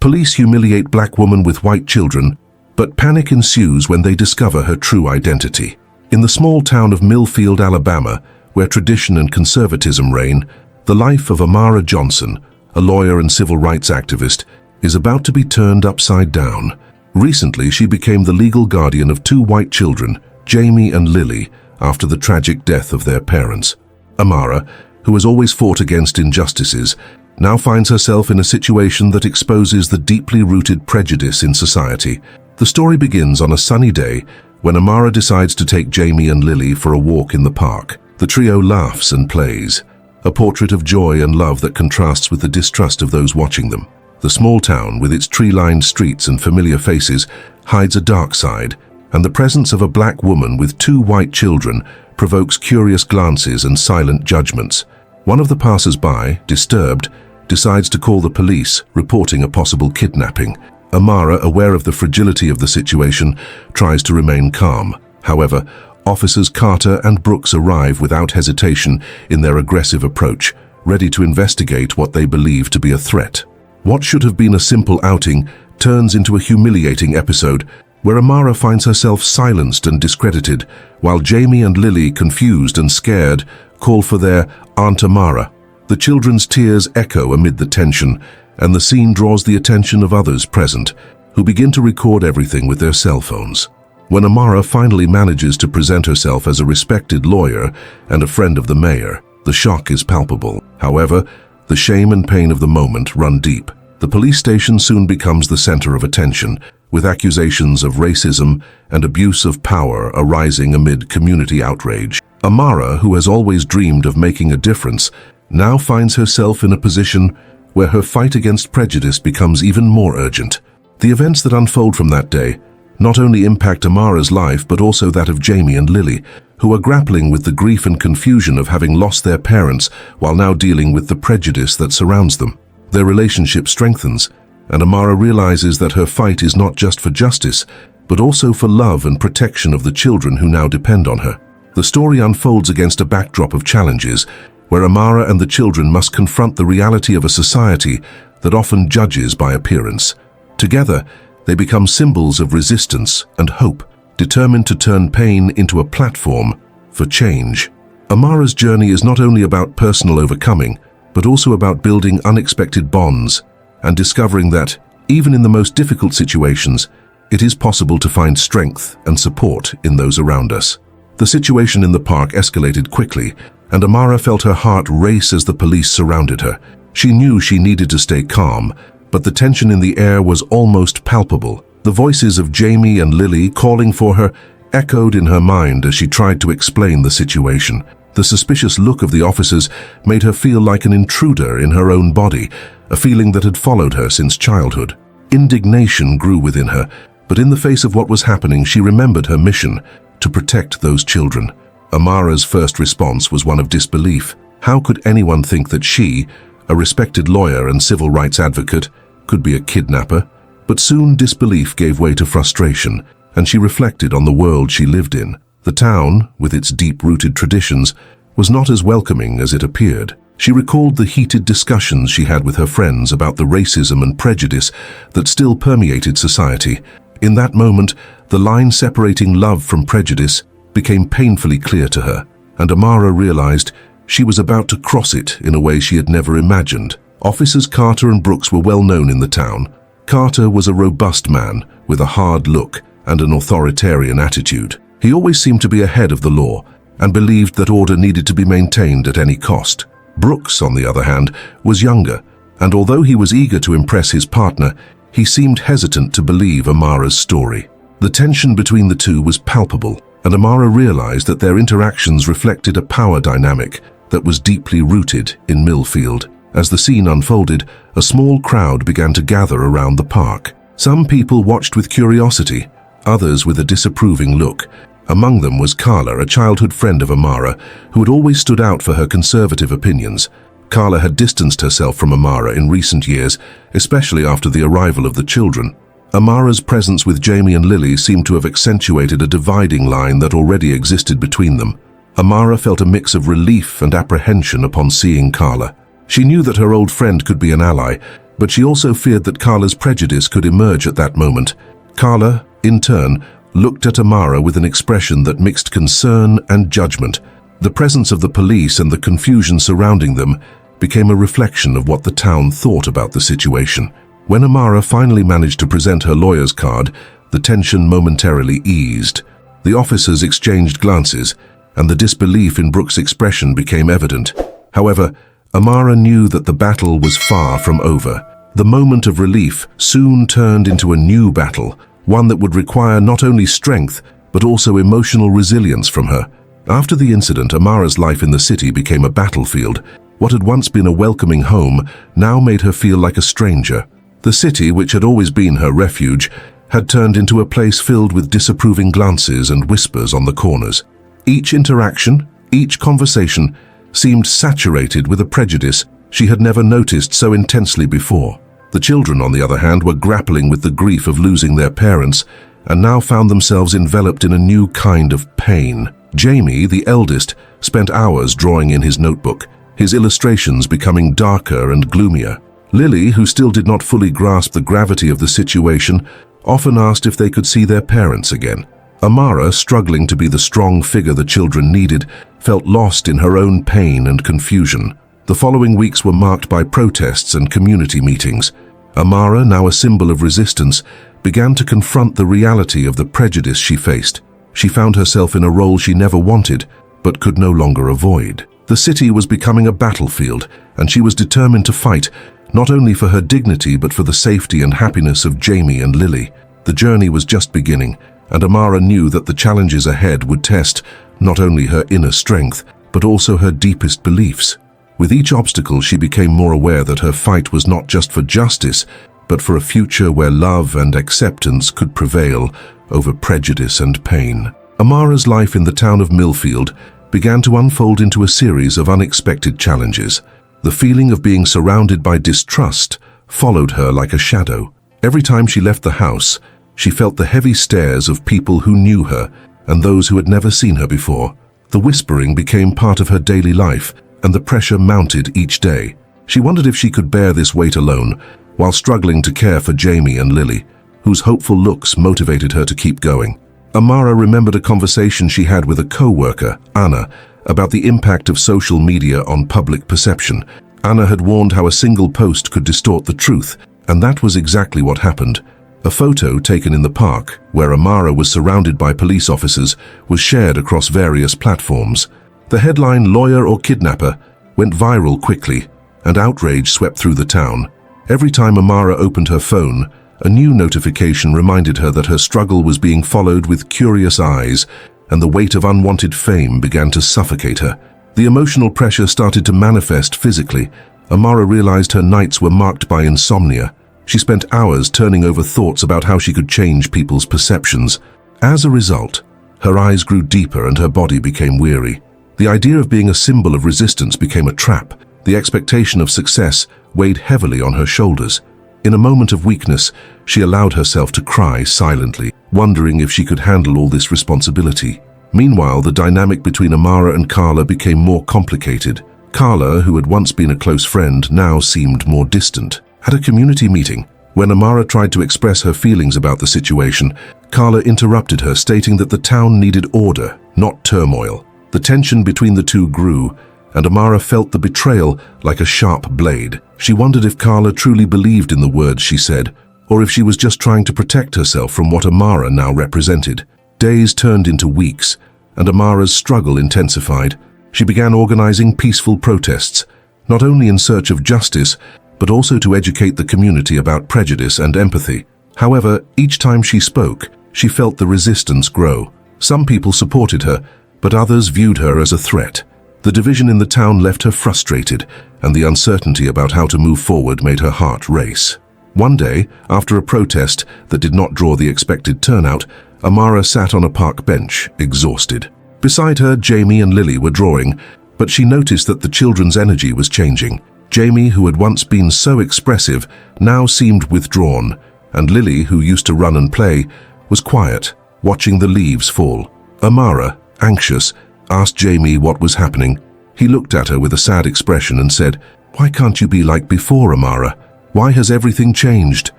police humiliate black woman with white children, but panic ensues when they discover her true identity. In the small town of Millfield, Alabama, where tradition and conservatism reign, the life of Amara Johnson, a lawyer and civil rights activist, is about to be turned upside down. Recently, she became the legal guardian of two white children, Jamie and Lily, after the tragic death of their parents. Amara, who has always fought against injustices, now finds herself in a situation that exposes the deeply rooted prejudice in society. The story begins on a sunny day when Amara decides to take Jamie and Lily for a walk in the park. The trio laughs and plays, a portrait of joy and love that contrasts with the distrust of those watching them. The small town, with its tree-lined streets and familiar faces, hides a dark side, and the presence of a black woman with two white children provokes curious glances and silent judgments. One of the passers-by, disturbed, decides to call the police, reporting a possible kidnapping. Amara, aware of the fragility of the situation, tries to remain calm. However, officers Carter and Brooks arrive without hesitation in their aggressive approach, ready to investigate what they believe to be a threat. What should have been a simple outing turns into a humiliating episode where Amara finds herself silenced and discredited, while Jamie and Lily, confused and scared, call for their Aunt Amara. The children's tears echo amid the tension, and the scene draws the attention of others present, who begin to record everything with their cell phones. When Amara finally manages to present herself as a respected lawyer and a friend of the mayor, the shock is palpable. However, the shame and pain of the moment run deep. The police station soon becomes the center of attention, with accusations of racism and abuse of power arising amid community outrage. Amara, who has always dreamed of making a difference, now finds herself in a position where her fight against prejudice becomes even more urgent. The events that unfold from that day not only impact Amara's life but also that of Jamie and Lily, who are grappling with the grief and confusion of having lost their parents while now dealing with the prejudice that surrounds them. Their relationship strengthens, and Amara realizes that her fight is not just for justice, but also for love and protection of the children who now depend on her. The story unfolds against a backdrop of challenges, where Amara and the children must confront the reality of a society that often judges by appearance. Together, they become symbols of resistance and hope, determined to turn pain into a platform for change. Amara's journey is not only about personal overcoming, but also about building unexpected bonds and discovering that, even in the most difficult situations, it is possible to find strength and support in those around us. The situation in the park escalated quickly, and Amara felt her heart race as the police surrounded her. She knew she needed to stay calm, but the tension in the air was almost palpable. The voices of Jamie and Lily calling for her echoed in her mind as she tried to explain the situation. The suspicious look of the officers made her feel like an intruder in her own body, a feeling that had followed her since childhood. Indignation grew within her, but in the face of what was happening, she remembered her mission to protect those children. Amara's first response was one of disbelief. How could anyone think that she, a respected lawyer and civil rights advocate, could be a kidnapper? But soon disbelief gave way to frustration, and she reflected on the world she lived in. The town, with its deep-rooted traditions, was not as welcoming as it appeared. She recalled the heated discussions she had with her friends about the racism and prejudice that still permeated society. In that moment, the line separating love from prejudice became painfully clear to her, and Amara realized she was about to cross it in a way she had never imagined. Officers Carter and Brooks were well known in the town. Carter was a robust man with a hard look and an authoritarian attitude. He always seemed to be ahead of the law and believed that order needed to be maintained at any cost. Brooks, on the other hand, was younger, and although he was eager to impress his partner, he seemed hesitant to believe Amara's story. The tension between the two was palpable, and Amara realized that their interactions reflected a power dynamic that was deeply rooted in Millfield. As the scene unfolded, a small crowd began to gather around the park. Some people watched with curiosity, others with a disapproving look. Among them was Carla, a childhood friend of Amara, who had always stood out for her conservative opinions. Carla had distanced herself from Amara in recent years, especially after the arrival of the children. Amara's presence with Jamie and Lily seemed to have accentuated a dividing line that already existed between them. Amara felt a mix of relief and apprehension upon seeing Carla. She knew that her old friend could be an ally, But she also feared that Carla's prejudice could emerge at that moment. Carla, in turn, looked at Amara with an expression that mixed concern and judgment. The presence of the police and the confusion surrounding them became a reflection of what the town thought about the situation. When Amara finally managed to present her lawyer's card, the tension momentarily eased. The officers exchanged glances, and the disbelief in Brooke's expression became evident. However, Amara knew that the battle was far from over. The moment of relief soon turned into a new battle, one that would require not only strength, but also emotional resilience from her. After the incident, Amara's life in the city became a battlefield. What had once been a welcoming home now made her feel like a stranger. The city, which had always been her refuge, had turned into a place filled with disapproving glances and whispers on the corners. Each interaction, each conversation, seemed saturated with a prejudice she had never noticed so intensely before. The children, on the other hand, were grappling with the grief of losing their parents and now found themselves enveloped in a new kind of pain. Jamie, the eldest, spent hours drawing in his notebook, his illustrations becoming darker and gloomier. Lily, who still did not fully grasp the gravity of the situation, often asked if they could see their parents again. Amara, struggling to be the strong figure the children needed, felt lost in her own pain and confusion. The following weeks were marked by protests and community meetings. Amara, now a symbol of resistance, began to confront the reality of the prejudice she faced. She found herself in a role she never wanted, but could no longer avoid. The city was becoming a battlefield, and she was determined to fight, not only for her dignity but for the safety and happiness of Jamie and Lily. The journey was just beginning, and Amara knew that the challenges ahead would test not only her inner strength, but also her deepest beliefs. With each obstacle, she became more aware that her fight was not just for justice, but for a future where love and acceptance could prevail over prejudice and pain. Amara's life in the town of Millfield began to unfold into a series of unexpected challenges. The feeling of being surrounded by distrust followed her like a shadow. Every time she left the house, she felt the heavy stares of people who knew her and those who had never seen her before. The whispering became part of her daily life, and the pressure mounted each day. She wondered if she could bear this weight alone, while struggling to care for Jamie and Lily, whose hopeful looks motivated her to keep going. Amara remembered a conversation she had with a co-worker, Anna, about the impact of social media on public perception. Anna had warned how a single post could distort the truth, and that was exactly what happened. A photo taken in the park, where Amara was surrounded by police officers, was shared across various platforms. The headline "Lawyer or Kidnapper" went viral quickly, and outrage swept through the town. Every time Amara opened her phone, a new notification reminded her that her struggle was being followed with curious eyes, and the weight of unwanted fame began to suffocate her. The emotional pressure started to manifest physically. Amara realized her nights were marked by insomnia. She spent hours turning over thoughts about how she could change people's perceptions. As a result, her eyes grew deeper and her body became weary. The idea of being a symbol of resistance became a trap. The expectation of success weighed heavily on her shoulders. In a moment of weakness, she allowed herself to cry silently, wondering if she could handle all this responsibility. Meanwhile, the dynamic between Amara and Carla became more complicated. Carla, who had once been a close friend, now seemed more distant. At a community meeting, when Amara tried to express her feelings about the situation, Carla interrupted her, stating that the town needed order, not turmoil. The tension between the two grew, and Amara felt the betrayal like a sharp blade. She wondered if Carla truly believed in the words she said, or if she was just trying to protect herself from what Amara now represented. Days turned into weeks, and Amara's struggle intensified. She began organizing peaceful protests, not only in search of justice, but also to educate the community about prejudice and empathy. However, each time she spoke, she felt the resistance grow. Some people supported her, but others viewed her as a threat. The division in the town left her frustrated, and the uncertainty about how to move forward made her heart race. One day, after a protest that did not draw the expected turnout, Amara sat on a park bench, exhausted. Beside her, Jamie and Lily were drawing, but she noticed that the children's energy was changing. Jamie, who had once been so expressive, now seemed withdrawn, and Lily, who used to run and play, was quiet, watching the leaves fall. Amara, anxious, asked Jamie what was happening. He looked at her with a sad expression and said, "Why can't you be like before, Amara? Why has everything changed?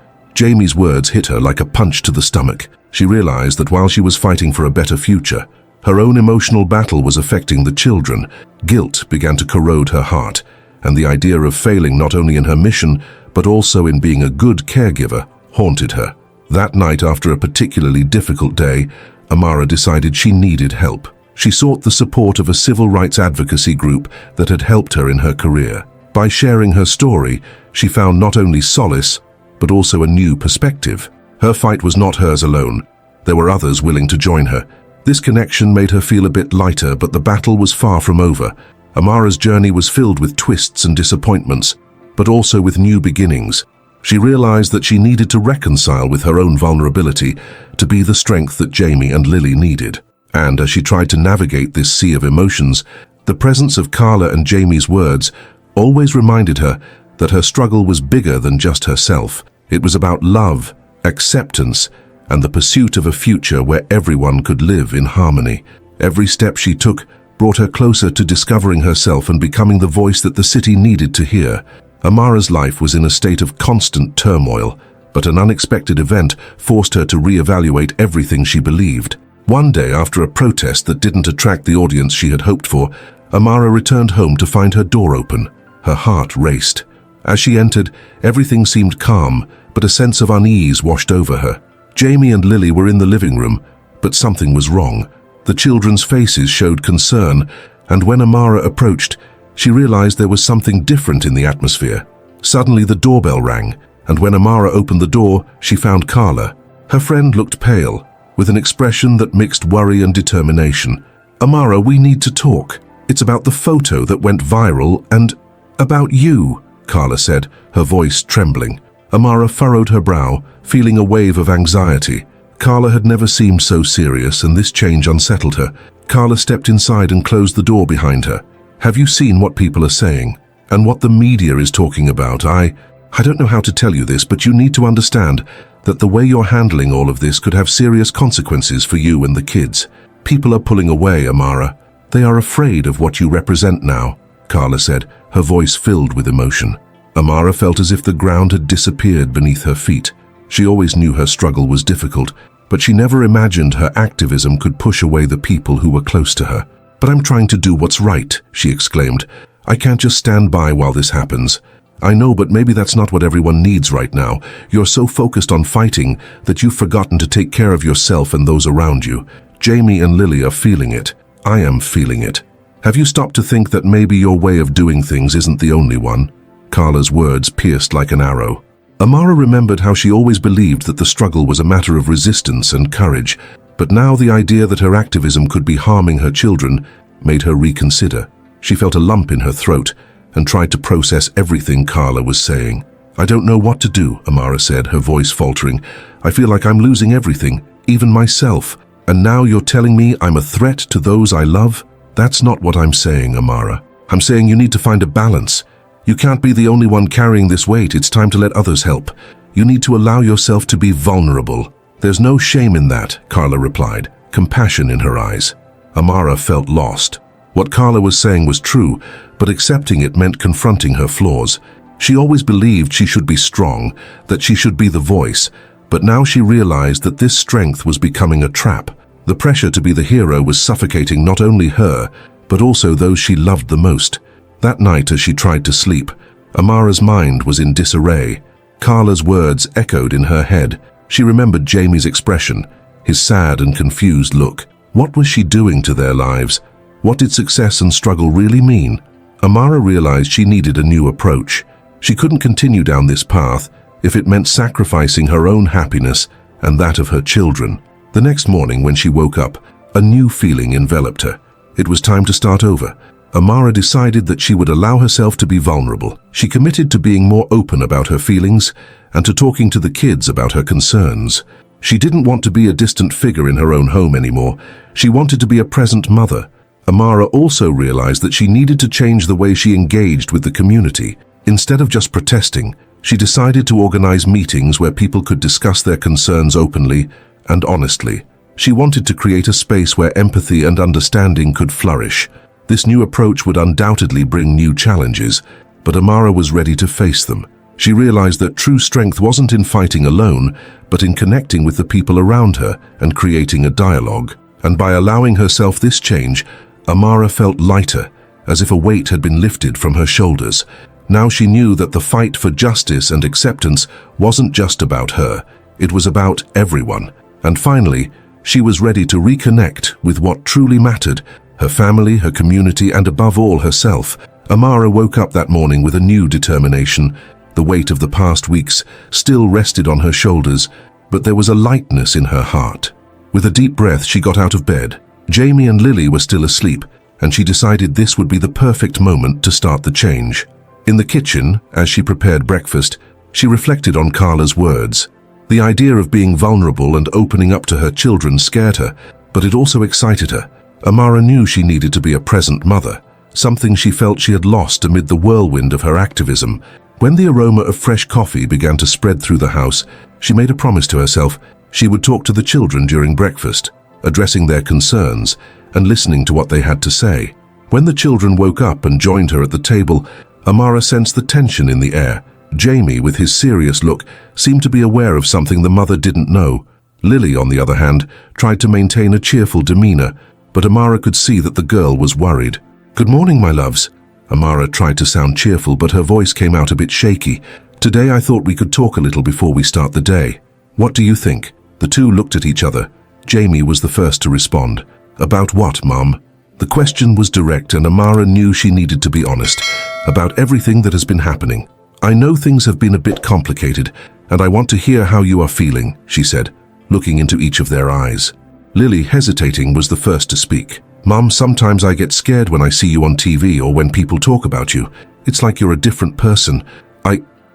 Jamie's words hit her like a punch to the stomach. She realized that while she was fighting for a better future, her own emotional battle was affecting the children. Guilt began to corrode her heart, and the idea of failing not only in her mission, but also in being a good caregiver, haunted her. That night, after a particularly difficult day, Amara decided she needed help. She sought the support of a civil rights advocacy group that had helped her in her career. By sharing her story, she found not only solace, but also a new perspective. Her fight was not hers alone. There were others willing to join her. This connection made her feel a bit lighter, but the battle was far from over. Amara's journey was filled with twists and disappointments, but also with new beginnings. She realized that she needed to reconcile with her own vulnerability to be the strength that Jamie and Lily needed. And as she tried to navigate this sea of emotions, the presence of Carla and Jamie's words always reminded her that her struggle was bigger than just herself. It was about love, acceptance, and the pursuit of a future where everyone could live in harmony. Every step she took brought her closer to discovering herself and becoming the voice that the city needed to hear. Amara's life was in a state of constant turmoil, but an unexpected event forced her to reevaluate everything she believed. One day, after a protest that didn't attract the audience she had hoped for, Amara returned home to find her door open. Her heart raced. As she entered, everything seemed calm, but a sense of unease washed over her. Jamie and Lily were in the living room, but something was wrong. The children's faces showed concern, and when Amara approached, she realized there was something different in the atmosphere. Suddenly the doorbell rang, and when Amara opened the door, she found Carla. Her friend looked pale, with an expression that mixed worry and determination. "Amara, we need to talk. It's about the photo that went viral and about you," Carla said, her voice trembling. Amara furrowed her brow, feeling a wave of anxiety. Carla had never seemed so serious, and this change unsettled her. Carla stepped inside and closed the door behind her. "Have you seen what people are saying? And what the media is talking about? I don't know how to tell you this, but you need to understand that the way you're handling all of this could have serious consequences for you and the kids. People are pulling away, Amara. They are afraid of what you represent now," Carla said, her voice filled with emotion. Amara felt as if the ground had disappeared beneath her feet. She always knew her struggle was difficult, but she never imagined her activism could push away the people who were close to her. "But I'm trying to do what's right," she exclaimed. "I can't just stand by while this happens. I know, but maybe that's not what everyone needs right now. You're so focused on fighting that you've forgotten to take care of yourself and those around you. Jamie and Lily are feeling it. I am feeling it. Have you stopped to think that maybe your way of doing things isn't the only one?" Carla's words pierced like an arrow. Amara remembered how she always believed that the struggle was a matter of resistance and courage, but now the idea that her activism could be harming her children made her reconsider. She felt a lump in her throat and tried to process everything Carla was saying. "I don't know what to do," Amara said, her voice faltering. "I feel like I'm losing everything, even myself. And now you're telling me I'm a threat to those I love? That's not what I'm saying, Amara. I'm saying you need to find a balance. You can't be the only one carrying this weight. It's time to let others help. You need to allow yourself to be vulnerable." "There's no shame in that," Carla replied, compassion in her eyes. Amara felt lost. What Carla was saying was true, but accepting it meant confronting her flaws. She always believed she should be strong, that she should be the voice, but now she realized that this strength was becoming a trap. The pressure to be the hero was suffocating not only her, but also those she loved the most. That night, as she tried to sleep, Amara's mind was in disarray. Carla's words echoed in her head. She remembered Jamie's expression, his sad and confused look. What was she doing to their lives? What did success and struggle really mean? Amara realized she needed a new approach. She couldn't continue down this path if it meant sacrificing her own happiness and that of her children. The next morning, when she woke up, a new feeling enveloped her. It was time to start over. Amara decided that she would allow herself to be vulnerable. She committed to being more open about her feelings and to talking to the kids about her concerns. She didn't want to be a distant figure in her own home anymore. She wanted to be a present mother. Amara also realized that she needed to change the way she engaged with the community. Instead of just protesting, she decided to organize meetings where people could discuss their concerns openly and honestly. She wanted to create a space where empathy and understanding could flourish. This new approach would undoubtedly bring new challenges, but Amara was ready to face them. She realized that true strength wasn't in fighting alone, but in connecting with the people around her and creating a dialogue. And by allowing herself this change, Amara felt lighter, as if a weight had been lifted from her shoulders. Now she knew that the fight for justice and acceptance wasn't just about her, it was about everyone. And finally, she was ready to reconnect with what truly mattered, her family, her community, and above all, herself. Amara woke up that morning with a new determination. The weight of the past weeks still rested on her shoulders, but there was a lightness in her heart. With a deep breath, she got out of bed. Jamie and Lily were still asleep, and she decided this would be the perfect moment to start the change. In the kitchen, as she prepared breakfast, she reflected on Carla's words. The idea of being vulnerable and opening up to her children scared her, but it also excited her. Amara knew she needed to be a present mother, something she felt she had lost amid the whirlwind of her activism. When the aroma of fresh coffee began to spread through the house, she made a promise to herself. She would talk to the children during breakfast, addressing their concerns and listening to what they had to say. When the children woke up and joined her at the table, Amara sensed the tension in the air. Jamie, with his serious look, seemed to be aware of something the mother didn't know. Lily, on the other hand, tried to maintain a cheerful demeanor, but Amara could see that the girl was worried. "Good morning, my loves." Amara tried to sound cheerful, but her voice came out a bit shaky. "Today I thought we could talk a little before we start the day. What do you think?" The two looked at each other. Jamie was the first to respond. "About what, Mum?" The question was direct, and Amara knew she needed to be honest. "About everything that has been happening. I know things have been a bit complicated, and I want to hear how you are feeling," she said, looking into each of their eyes. Lily, hesitating, was the first to speak. "Mum, sometimes I get scared when I see you on TV or when people talk about you. It's like you're a different person.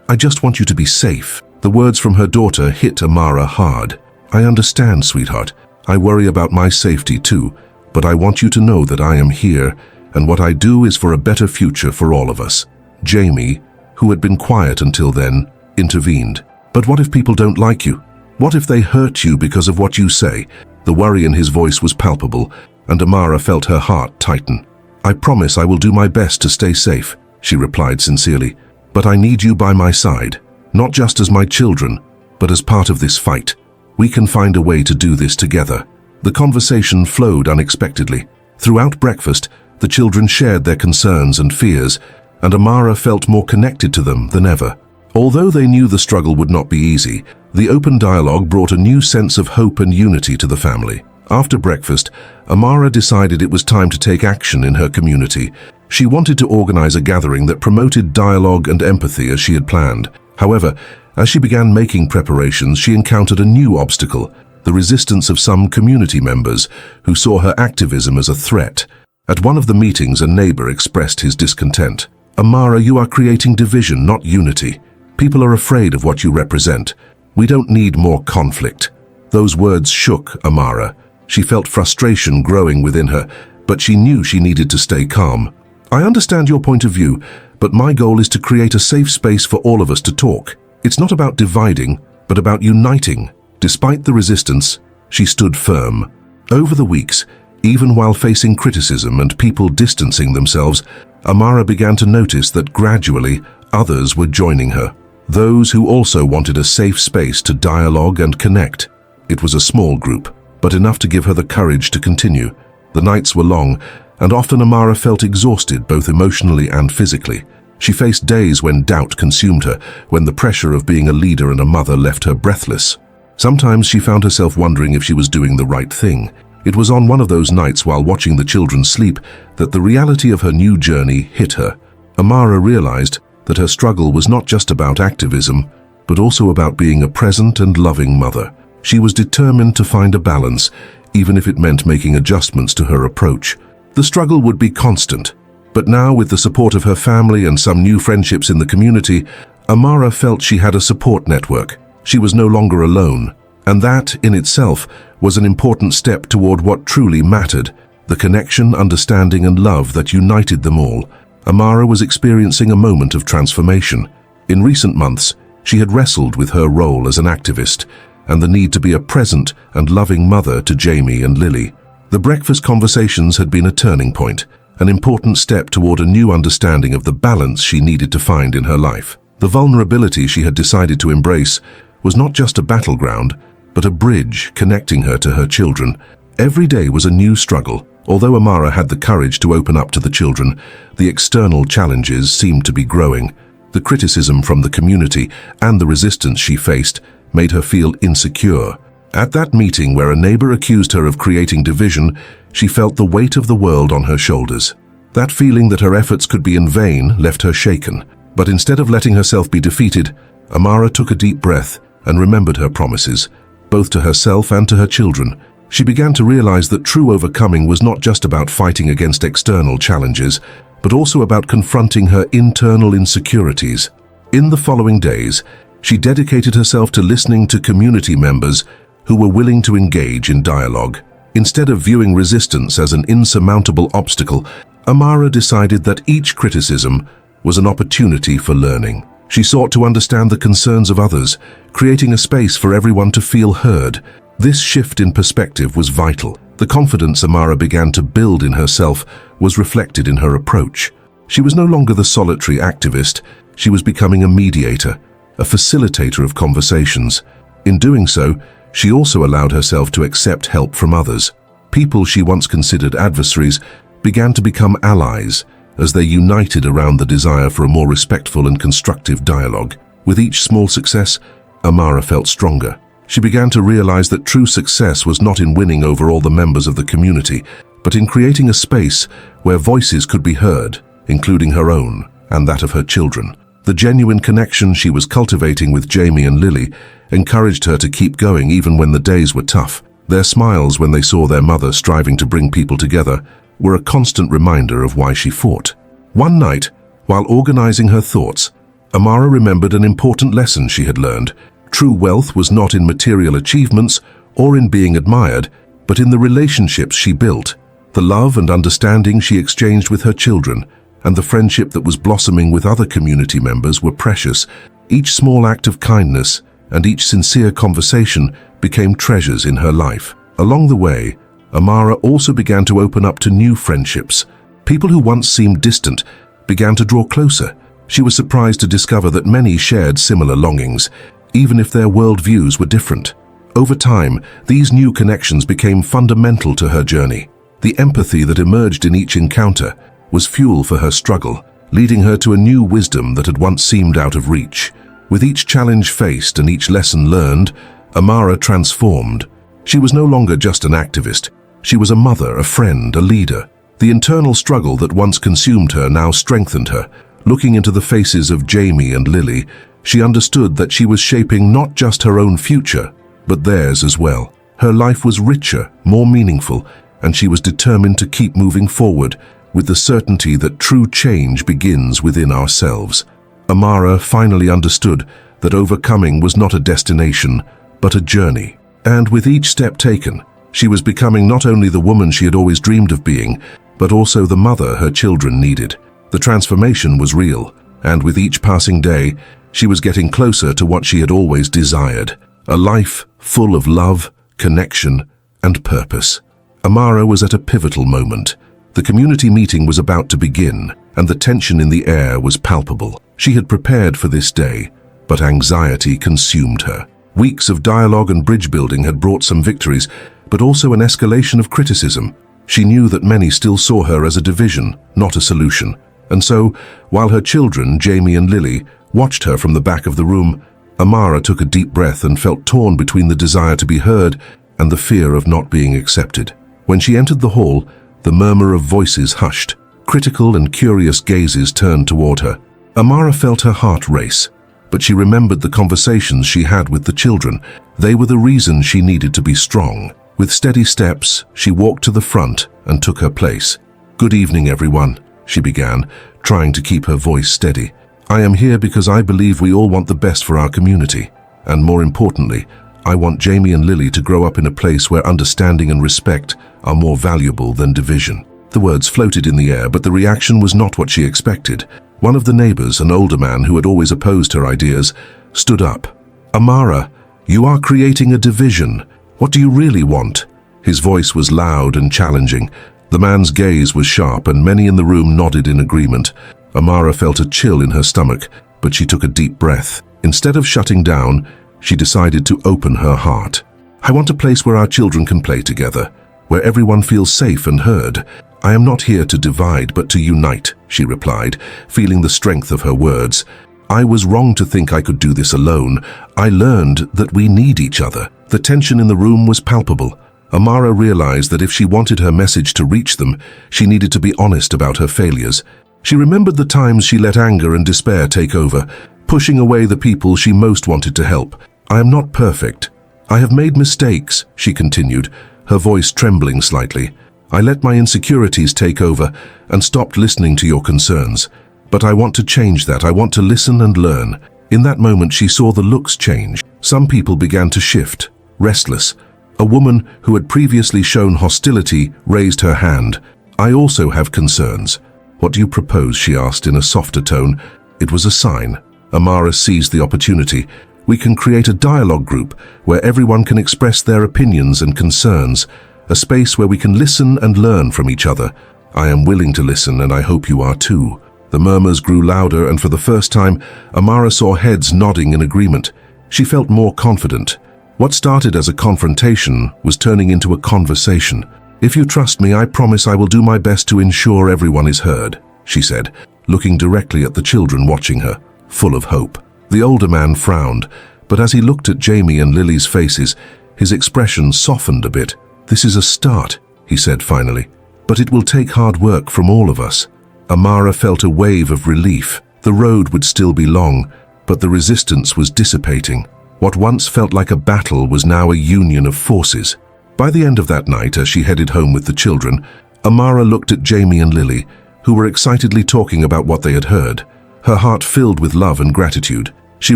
I just want you to be safe." The words from her daughter hit Amara hard. "I understand, sweetheart. I worry about my safety too, but I want you to know that I am here, and what I do is for a better future for all of us." Jamie, who had been quiet until then, intervened. "But what if people don't like you? What if they hurt you because of what you say?" The worry in his voice was palpable, and Amara felt her heart tighten. "I promise I will do my best to stay safe," she replied sincerely. "But I need you by my side, not just as my children, but as part of this fight. We can find a way to do this together." The conversation flowed unexpectedly. Throughout breakfast, the children shared their concerns and fears, and Amara felt more connected to them than ever. Although they knew the struggle would not be easy, the open dialogue brought a new sense of hope and unity to the family. After breakfast, Amara decided it was time to take action in her community. She wanted to organize a gathering that promoted dialogue and empathy as she had planned. However, as she began making preparations, she encountered a new obstacle: the resistance of some community members who saw her activism as a threat. At one of the meetings, a neighbor expressed his discontent. "Amara, you are creating division, not unity. People are afraid of what you represent. We don't need more conflict." Those words shook Amara. She felt frustration growing within her, but she knew she needed to stay calm. "I understand your point of view, but my goal is to create a safe space for all of us to talk. It's not about dividing, but about uniting." Despite the resistance, she stood firm. Over the weeks, even while facing criticism and people distancing themselves, Amara began to notice that gradually others were joining her. Those who also wanted a safe space to dialogue and connect. It was a small group, but enough to give her the courage to continue. The nights were long, and often Amara felt exhausted both emotionally and physically. She faced days when doubt consumed her, when the pressure of being a leader and a mother left her breathless. Sometimes she found herself wondering if she was doing the right thing. It was on one of those nights while watching the children sleep that the reality of her new journey hit her. Amara realized that her struggle was not just about activism, but also about being a present and loving mother. She was determined to find a balance, even if it meant making adjustments to her approach. The struggle would be constant, but now, with the support of her family and some new friendships in the community, Amara felt she had a support network. She was no longer alone, and that, in itself, was an important step toward what truly mattered: the connection, understanding, and love that united them all. Amara was experiencing a moment of transformation. In recent months, she had wrestled with her role as an activist and the need to be a present and loving mother to Jamie and Lily. The breakfast conversations had been a turning point, an important step toward a new understanding of the balance she needed to find in her life. The vulnerability she had decided to embrace was not just a battleground, but a bridge connecting her to her children. Every day was a new struggle. Although Amara had the courage to open up to the children, the external challenges seemed to be growing. The criticism from the community and the resistance she faced made her feel insecure. At that meeting where a neighbor accused her of creating division, she felt the weight of the world on her shoulders. That feeling that her efforts could be in vain left her shaken. But instead of letting herself be defeated, Amara took a deep breath and remembered her promises, both to herself and to her children. She began to realize that true overcoming was not just about fighting against external challenges, but also about confronting her internal insecurities. In the following days, she dedicated herself to listening to community members who were willing to engage in dialogue. Instead of viewing resistance as an insurmountable obstacle, Amara decided that each criticism was an opportunity for learning. She sought to understand the concerns of others, creating a space for everyone to feel heard. This shift in perspective was vital. The confidence Amara began to build in herself was reflected in her approach. She was no longer the solitary activist. She was becoming a mediator, a facilitator of conversations. In doing so, she also allowed herself to accept help from others. People she once considered adversaries began to become allies as they united around the desire for a more respectful and constructive dialogue. With each small success, Amara felt stronger. She began to realize that true success was not in winning over all the members of the community, but in creating a space where voices could be heard, including her own and that of her children. The genuine connection she was cultivating with Jamie and Lily encouraged her to keep going even when the days were tough. Their smiles when they saw their mother striving to bring people together were a constant reminder of why she fought. One night, while organizing her thoughts, Amara remembered an important lesson she had learned. True wealth was not in material achievements or in being admired, but in the relationships she built, the love and understanding she exchanged with her children, and the friendship that was blossoming with other community members were precious. Each small act of kindness and each sincere conversation became treasures in her life. Along the way, Amara also began to open up to new friendships. People who once seemed distant began to draw closer. She was surprised to discover that many shared similar longings, even if their worldviews were different. Over time, these new connections became fundamental to her journey. The empathy that emerged in each encounter was fuel for her struggle, leading her to a new wisdom that had once seemed out of reach. With each challenge faced and each lesson learned, Amara transformed. She was no longer just an activist. She was a mother, a friend, a leader. The internal struggle that once consumed her now strengthened her. Looking into the faces of Jamie and Lily, she understood that she was shaping not just her own future, but theirs as well. Her life was richer, more meaningful, and she was determined to keep moving forward with the certainty that true change begins within ourselves. Amara finally understood that overcoming was not a destination, but a journey. And with each step taken, she was becoming not only the woman she had always dreamed of being, but also the mother her children needed. The transformation was real, and with each passing day, she was getting closer to what she had always desired, a life full of love, connection, and purpose. Amara was at a pivotal moment. The community meeting was about to begin, and the tension in the air was palpable. She had prepared for this day, but anxiety consumed her. Weeks of dialogue and bridge building had brought some victories, but also an escalation of criticism. She knew that many still saw her as a division, not a solution. And so, while her children, Jamie and Lily, watched her from the back of the room, Amara took a deep breath and felt torn between the desire to be heard and the fear of not being accepted. When she entered the hall, the murmur of voices hushed. Critical and curious gazes turned toward her. Amara felt her heart race, but she remembered the conversations she had with the children. They were the reason she needed to be strong. With steady steps, she walked to the front and took her place. "Good evening, everyone," she began, trying to keep her voice steady. "I am here because I believe we all want the best for our community. And more importantly, I want Jamie and Lily to grow up in a place where understanding and respect are more valuable than division." The words floated in the air, but the reaction was not what she expected. One of the neighbors, an older man who had always opposed her ideas, stood up. "Amara, you are creating a division. What do you really want?" His voice was loud and challenging. The man's gaze was sharp, and many in the room nodded in agreement. Amara felt a chill in her stomach. but she took a deep breath. Instead of shutting down, she decided to open her heart. "I want a place where our children can play together, where everyone feels safe and heard. I am not here to divide, but to unite," she replied, feeling the strength of her words. "I was wrong to think I could do this alone. I learned that we need each other." The tension in the room was palpable. Amara realized that if she wanted her message to reach them, she needed to be honest about her failures. She remembered the times she let anger and despair take over, pushing away the people she most wanted to help. "I am not perfect. I have made mistakes," she continued, her voice trembling slightly. "I let my insecurities take over and stopped listening to your concerns. But I want to change that. I want to listen and learn." In that moment, she saw the looks change. Some people began to shift, restless. A woman who had previously shown hostility raised her hand. "I also have concerns." "What do you propose?" she asked in a softer tone. It was a sign. Amara seized the opportunity. "We can create a dialogue group where everyone can express their opinions and concerns, a space where we can listen and learn from each other. I am willing to listen, and I hope you are too." The murmurs grew louder, and for the first time, Amara saw heads nodding in agreement. She felt more confident. What started as a confrontation was turning into a conversation. "If you trust me, I promise I will do my best to ensure everyone is heard," she said, looking directly at the children watching her, full of hope. The older man frowned, but as he looked at Jamie and Lily's faces, his expression softened a bit. "This is a start," he said finally, "but it will take hard work from all of us." Amara felt a wave of relief. The road would still be long, but the resistance was dissipating. What once felt like a battle was now a union of forces. By the end of that night, as she headed home with the children, Amara looked at Jamie and Lily, who were excitedly talking about what they had heard. Her heart filled with love and gratitude. She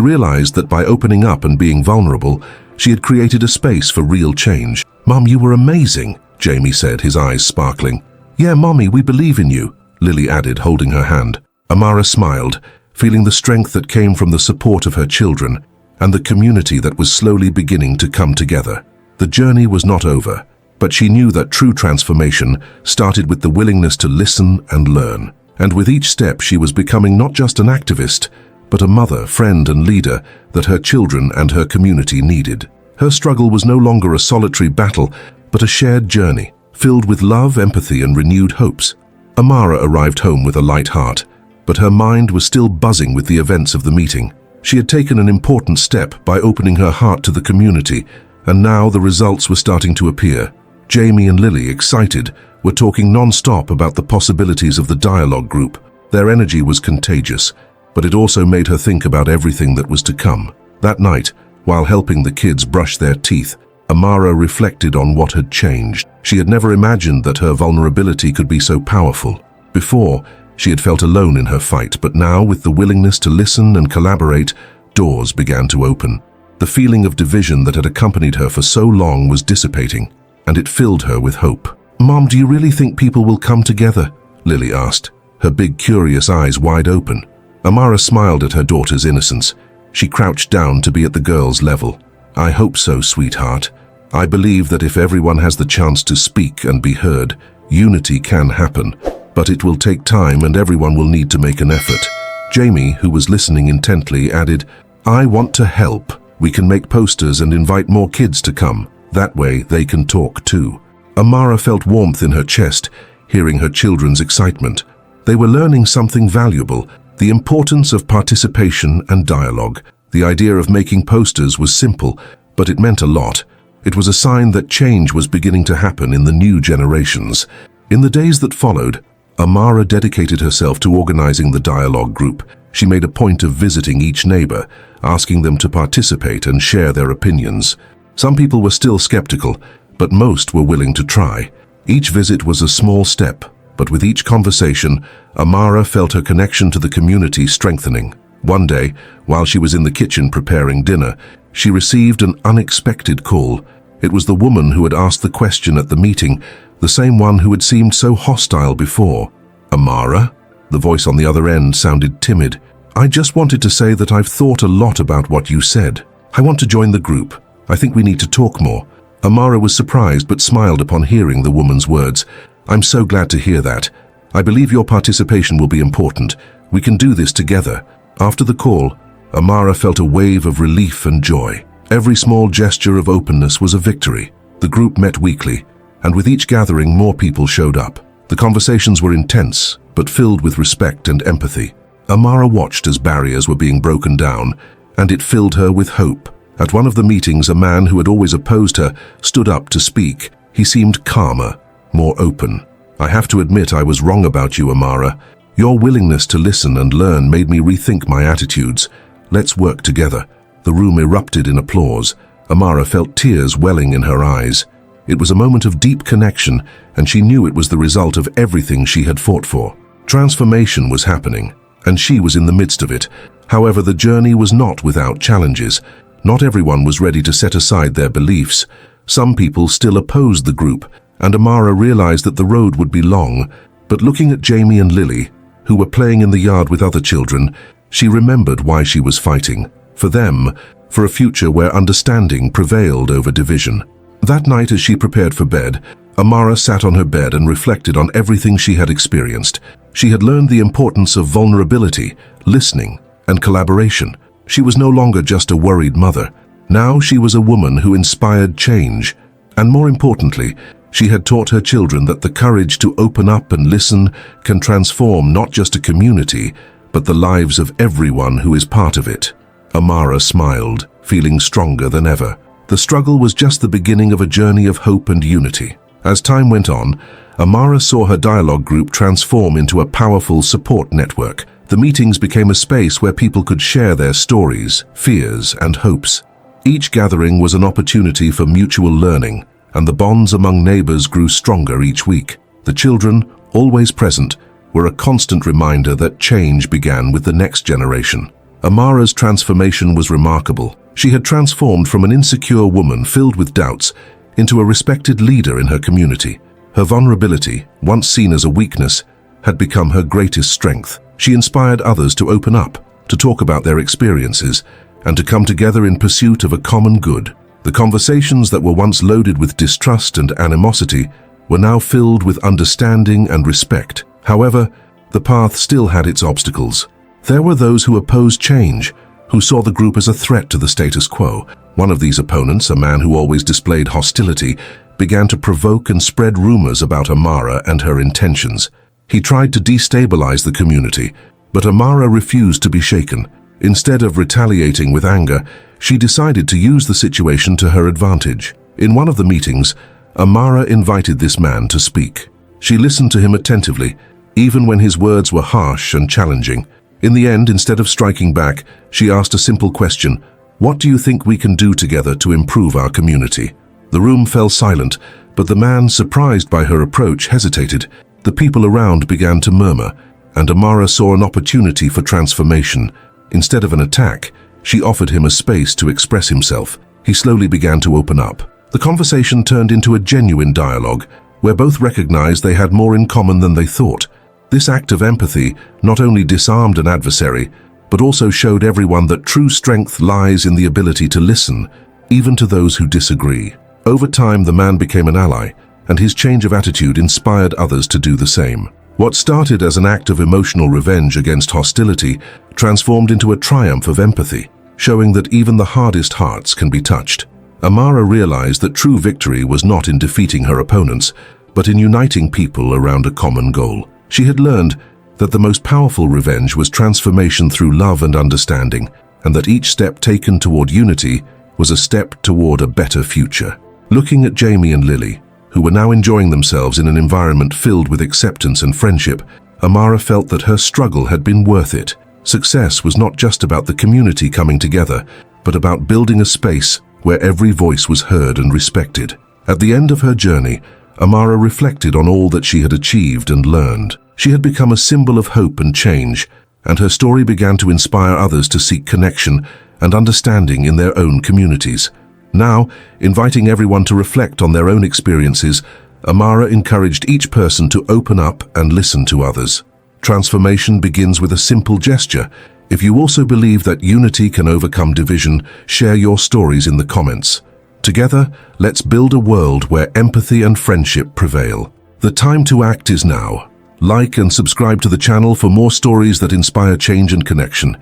realized that by opening up and being vulnerable, she had created a space for real change. "Mom, you were amazing," Jamie said, his eyes sparkling. "Yeah, Mommy, we believe in you," Lily added, holding her hand. Amara smiled, feeling the strength that came from the support of her children and the community that was slowly beginning to come together. The journey was not over, but she knew that true transformation started with the willingness to listen and learn. And with each step, she was becoming not just an activist, but a mother, friend, and leader that her children and her community needed. Her struggle was no longer a solitary battle, but a shared journey, filled with love, empathy, and renewed hopes. Amara arrived home with a light heart, but her mind was still buzzing with the events of the meeting. She had taken an important step by opening her heart to the community, and now the results were starting to appear. Jamie and Lily, excited, were talking non-stop about the possibilities of the dialogue group. Their energy was contagious, but it also made her think about everything that was to come. That night, while helping the kids brush their teeth, Amara reflected on what had changed. She had never imagined that her vulnerability could be so powerful. Before, she had felt alone in her fight, but now, with the willingness to listen and collaborate, doors began to open. The feeling of division that had accompanied her for so long was dissipating, and it filled her with hope. "Mom, do you really think people will come together?" Lily asked, her big, curious eyes wide open. Amara smiled at her daughter's innocence. She crouched down to be at the girl's level. "I hope so, sweetheart. I believe that if everyone has the chance to speak and be heard, unity can happen. But it will take time and everyone will need to make an effort." Jamie, who was listening intently, added, "I want to help. We can make posters and invite more kids to come. That way they can talk too." Amara felt warmth in her chest, hearing her children's excitement. They were learning something valuable, the importance of participation and dialogue. The idea of making posters was simple, but it meant a lot. It was a sign that change was beginning to happen in the new generations. In the days that followed, Amara dedicated herself to organizing the dialogue group. She made a point of visiting each neighbor, asking them to participate and share their opinions. Some people were still skeptical, but most were willing to try. Each visit was a small step, but with each conversation, Amara felt her connection to the community strengthening. One day, while she was in the kitchen preparing dinner, she received an unexpected call. It was the woman who had asked the question at the meeting, the same one who had seemed so hostile before. "Amara?" The voice on the other end sounded timid. "I just wanted to say that I've thought a lot about what you said. I want to join the group. I think we need to talk more." Amara was surprised but smiled upon hearing the woman's words. "I'm so glad to hear that. I believe your participation will be important. We can do this together." After the call, Amara felt a wave of relief and joy. Every small gesture of openness was a victory. The group met weekly, and with each gathering more people showed up. The conversations were intense, but filled with respect and empathy. Amara watched as barriers were being broken down, and it filled her with hope. At one of the meetings, a man who had always opposed her stood up to speak. He seemed calmer, more open. "I have to admit I was wrong about you, Amara. Your willingness to listen and learn made me rethink my attitudes. Let's work together." The room erupted in applause. Amara felt tears welling in her eyes. It was a moment of deep connection, and she knew it was the result of everything she had fought for. Transformation was happening, and she was in the midst of it. However, the journey was not without challenges. Not everyone was ready to set aside their beliefs. Some people still opposed the group, and Amara realized that the road would be long. But looking at Jamie and Lily, who were playing in the yard with other children, she remembered why she was fighting. For them, for a future where understanding prevailed over division. That night, as she prepared for bed, Amara sat on her bed and reflected on everything she had experienced. She had learned the importance of vulnerability, listening, and collaboration. She was no longer just a worried mother. Now she was a woman who inspired change. And more importantly, she had taught her children that the courage to open up and listen can transform not just a community, but the lives of everyone who is part of it. Amara smiled, feeling stronger than ever. The struggle was just the beginning of a journey of hope and unity. As time went on, Amara saw her dialogue group transform into a powerful support network. The meetings became a space where people could share their stories, fears, and hopes. Each gathering was an opportunity for mutual learning, and the bonds among neighbors grew stronger each week. The children, always present, were a constant reminder that change began with the next generation. Amara's transformation was remarkable. She had transformed from an insecure woman filled with doubts into a respected leader in her community. Her vulnerability, once seen as a weakness, had become her greatest strength. She inspired others to open up, to talk about their experiences, and to come together in pursuit of a common good. The conversations that were once loaded with distrust and animosity were now filled with understanding and respect. However, the path still had its obstacles. There were those who opposed change, who saw the group as a threat to the status quo. One of these opponents, a man who always displayed hostility, began to provoke and spread rumors about Amara and her intentions. He tried to destabilize the community, but Amara refused to be shaken. Instead of retaliating with anger, she decided to use the situation to her advantage. In one of the meetings, Amara invited this man to speak. She listened to him attentively, even when his words were harsh and challenging. In the end, instead of striking back, she asked a simple question: "What do you think we can do together to improve our community?" The room fell silent, but the man, surprised by her approach, hesitated. The people around began to murmur, and Amara saw an opportunity for transformation. Instead of an attack, she offered him a space to express himself. He slowly began to open up. The conversation turned into a genuine dialogue, where both recognized they had more in common than they thought. This act of empathy not only disarmed an adversary, but also showed everyone that true strength lies in the ability to listen, even to those who disagree. Over time, the man became an ally, and his change of attitude inspired others to do the same. What started as an act of emotional revenge against hostility transformed into a triumph of empathy, showing that even the hardest hearts can be touched. Amara realized that true victory was not in defeating her opponents, but in uniting people around a common goal. She had learned that the most powerful revenge was transformation through love and understanding, and that each step taken toward unity was a step toward a better future. Looking at Jamie and Lily, who were now enjoying themselves in an environment filled with acceptance and friendship, Amara felt that her struggle had been worth it. Success was not just about the community coming together, but about building a space where every voice was heard and respected. At the end of her journey, Amara reflected on all that she had achieved and learned. She had become a symbol of hope and change, and her story began to inspire others to seek connection and understanding in their own communities. Now, inviting everyone to reflect on their own experiences, Amara encouraged each person to open up and listen to others. Transformation begins with a simple gesture. If you also believe that unity can overcome division, share your stories in the comments. Together, let's build a world where empathy and friendship prevail. The time to act is now. Like and subscribe to the channel for more stories that inspire change and connection.